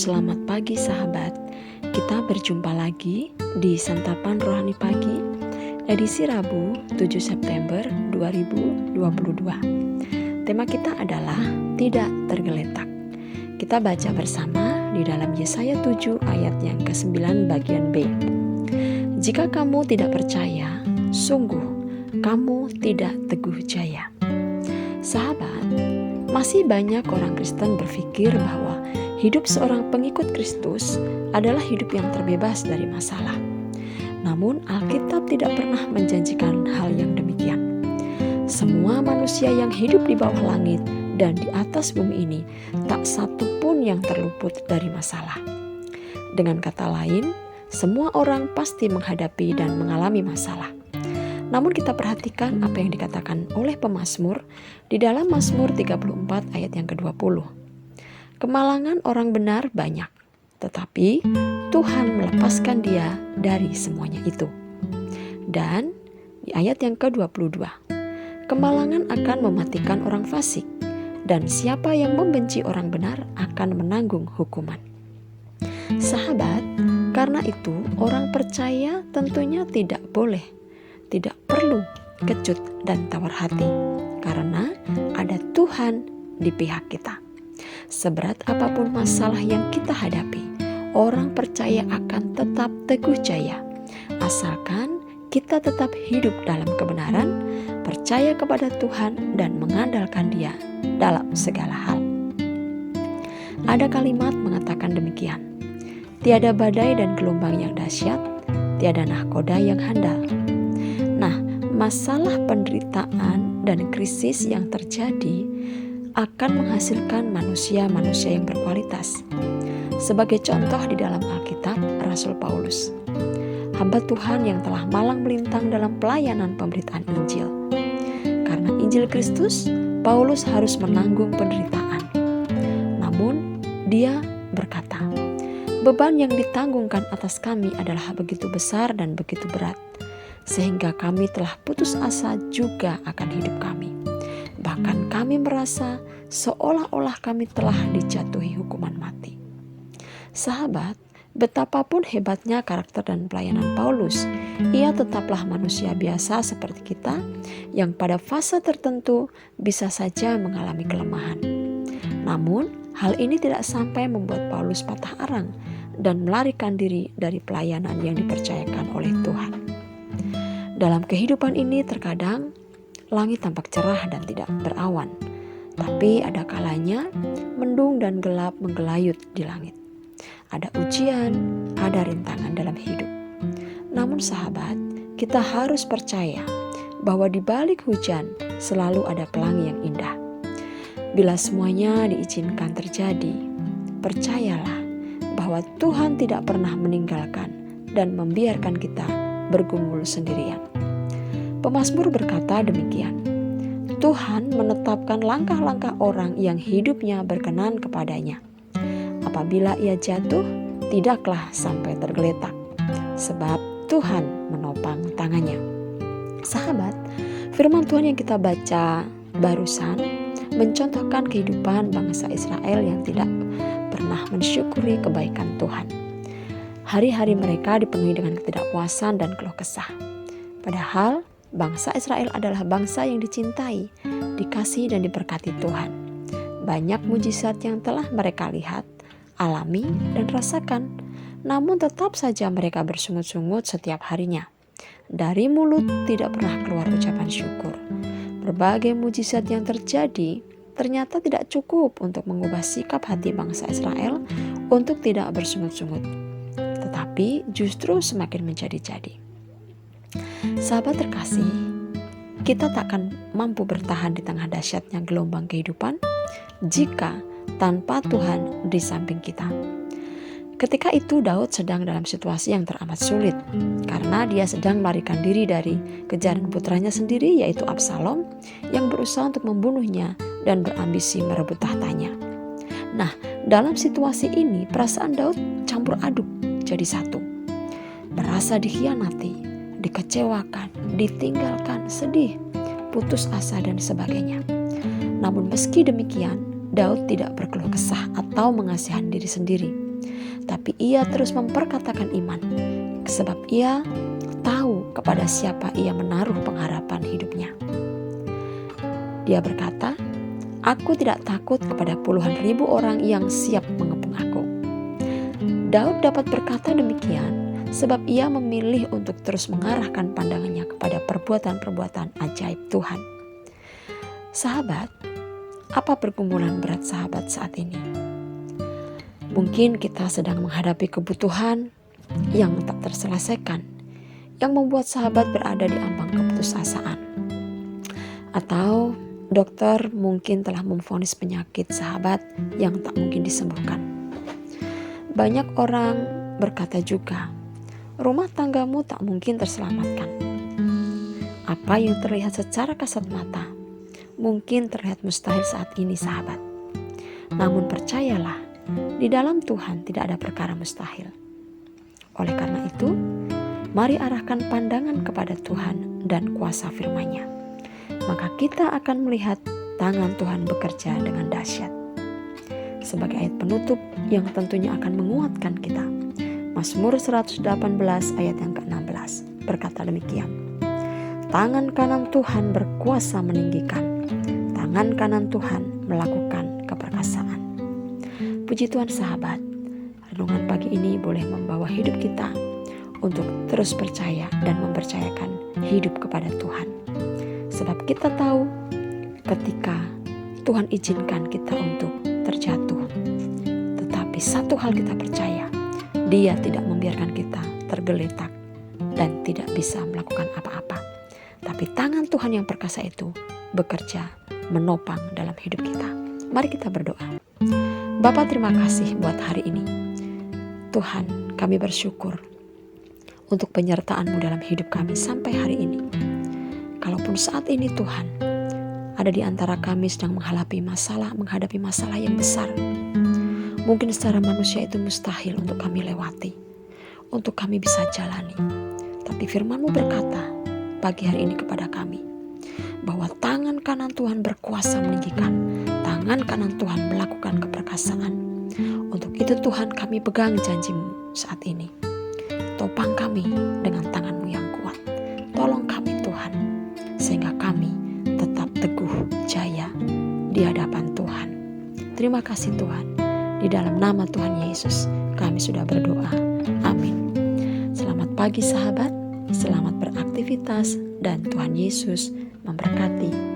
Selamat pagi sahabat. Kita berjumpa lagi di Santapan Rohani Pagi, edisi Rabu 7 September 2022. Tema kita adalah tidak tergeletak. Kita baca bersama di dalam Yesaya 7 ayat yang ke-9 bagian B. Jika kamu tidak percaya, sungguh kamu tidak teguh jaya. Sahabat, masih banyak orang Kristen berpikir bahwa hidup seorang pengikut Kristus adalah hidup yang terbebas dari masalah. Namun Alkitab tidak pernah menjanjikan hal yang demikian. Semua manusia yang hidup di bawah langit dan di atas bumi ini tak satu pun yang terluput dari masalah. Dengan kata lain, semua orang pasti menghadapi dan mengalami masalah. Namun kita perhatikan apa yang dikatakan oleh pemazmur di dalam Mazmur 34 ayat yang ke-20. Kemalangan orang benar banyak, tetapi Tuhan melepaskan dia dari semuanya itu. Dan di ayat yang ke-22, kemalangan akan mematikan orang fasik, dan siapa yang membenci orang benar akan menanggung hukuman. Sahabat, karena itu orang percaya tentunya tidak perlu kecut dan tawar hati, karena ada Tuhan di pihak kita. Seberat apapun masalah yang kita hadapi, orang percaya akan tetap teguh jaya, asalkan kita tetap hidup dalam kebenaran, percaya kepada Tuhan dan mengandalkan Dia dalam segala hal. Ada kalimat mengatakan demikian, tiada badai dan gelombang yang dahsyat, tiada nahkoda yang handal. Nah, masalah penderitaan dan krisis yang terjadi akan menghasilkan manusia-manusia yang berkualitas. Sebagai contoh di dalam Alkitab, Rasul Paulus, hamba Tuhan yang telah malang melintang dalam pelayanan pemberitaan Injil. Karena Injil Kristus, Paulus harus menanggung penderitaan. Namun, dia berkata, beban yang ditanggungkan atas kami adalah begitu besar dan begitu berat, sehingga kami telah putus asa juga akan hidup kami. Bahkan kami merasa seolah-olah kami telah dijatuhi hukuman mati. Sahabat, betapapun hebatnya karakter dan pelayanan Paulus, ia tetaplah manusia biasa seperti kita yang pada fase tertentu bisa saja mengalami kelemahan. Namun, hal ini tidak sampai membuat Paulus patah arang dan melarikan diri dari pelayanan yang dipercayakan oleh Tuhan. Dalam kehidupan ini terkadang langit tampak cerah dan tidak berawan, tapi ada kalanya mendung dan gelap menggelayut di langit. Ada ujian, ada rintangan dalam hidup. Namun sahabat, kita harus percaya bahwa di balik hujan selalu ada pelangi yang indah. Bila semuanya diizinkan terjadi, percayalah bahwa Tuhan tidak pernah meninggalkan dan membiarkan kita bergumul sendirian. Pemazmur berkata demikian, Tuhan menetapkan langkah-langkah orang yang hidupnya berkenan kepadanya. Apabila ia jatuh, tidaklah sampai tergeletak, sebab Tuhan menopang tangannya. Sahabat, firman Tuhan yang kita baca barusan mencontohkan kehidupan bangsa Israel yang tidak pernah mensyukuri kebaikan Tuhan. Hari-hari mereka dipenuhi dengan ketidakpuasan dan keluh kesah. Padahal bangsa Israel adalah bangsa yang dicintai, dikasihi dan diberkati Tuhan. Banyak mujizat yang telah mereka lihat, alami dan rasakan, namun tetap saja mereka bersungut-sungut setiap harinya. Dari mulut tidak pernah keluar ucapan syukur. Berbagai mujizat yang terjadi ternyata tidak cukup untuk mengubah sikap hati bangsa Israel untuk tidak bersungut-sungut, tetapi justru semakin menjadi-jadi. Sahabat terkasih, kita tak akan mampu bertahan di tengah dahsyatnya gelombang kehidupan jika tanpa Tuhan di samping kita. Ketika itu Daud sedang dalam situasi yang teramat sulit karena dia sedang melarikan diri dari kejaran putranya sendiri, yaitu Absalom, yang berusaha untuk membunuhnya dan berambisi merebut tahtanya. Nah, dalam situasi ini perasaan Daud campur aduk jadi satu. Merasa dikhianati, dikecewakan, ditinggalkan, sedih, putus asa dan sebagainya. Namun meski demikian, Daud tidak berkeluh kesah atau mengasihani diri sendiri. tetapi ia terus memperkatakan iman, sebab ia tahu kepada siapa ia menaruh pengharapan hidupnya. Dia berkata, "Aku tidak takut kepada puluhan ribu orang yang siap mengepung aku." Daud dapat berkata demikian sebab ia memilih untuk terus mengarahkan pandangannya kepada perbuatan-perbuatan ajaib Tuhan. Sahabat, apa pergumulan berat sahabat saat ini? Mungkin kita sedang menghadapi kebutuhan yang tak terselesaikan, yang membuat sahabat berada di ambang keputusasaan. Atau dokter mungkin telah memvonis penyakit sahabat yang tak mungkin disembuhkan. Banyak orang berkata juga, rumah tanggamu tak mungkin terselamatkan. Apa yang terlihat secara kasat mata mungkin terlihat mustahil saat ini, sahabat. Namun percayalah, di dalam Tuhan tidak ada perkara mustahil. Oleh karena itu, mari arahkan pandangan kepada Tuhan dan kuasa firman-Nya. Maka kita akan melihat tangan Tuhan bekerja dengan dahsyat. Sebagai ayat penutup yang tentunya akan menguatkan kita, Mazmur 118 ayat yang ke-16 berkata demikian. Tangan kanan Tuhan berkuasa meninggikan, tangan kanan Tuhan melakukan keperkasaan. Puji Tuhan sahabat, renungan pagi ini boleh membawa hidup kita untuk terus percaya dan mempercayakan hidup kepada Tuhan. Sebab kita tahu ketika Tuhan izinkan kita untuk terjatuh, tetapi satu hal kita percaya, Dia tidak membiarkan kita tergeletak dan tidak bisa melakukan apa-apa. Tapi tangan Tuhan yang perkasa itu bekerja menopang dalam hidup kita. Mari kita berdoa. Bapa, terima kasih buat hari ini. Tuhan, kami bersyukur untuk penyertaan-Mu dalam hidup kami sampai hari ini. Kalaupun saat ini Tuhan, ada di antara kami sedang menghadapi masalah yang besar. Mungkin secara manusia itu mustahil untuk kami lewati, untuk kami bisa jalani. Tapi firman-Mu berkata pagi hari ini kepada kami, bahwa tangan kanan Tuhan berkuasa meninggikan, tangan kanan Tuhan melakukan keperkasaan. Untuk itu Tuhan, kami pegang janji-Mu saat ini. Topang kami dengan tangan-Mu yang kuat. Tolong kami Tuhan, sehingga kami tetap teguh jaya di hadapan Tuhan. Terima kasih Tuhan. Di dalam nama Tuhan Yesus kami sudah berdoa. Amin. Selamat pagi sahabat, selamat beraktivitas, dan Tuhan Yesus memberkati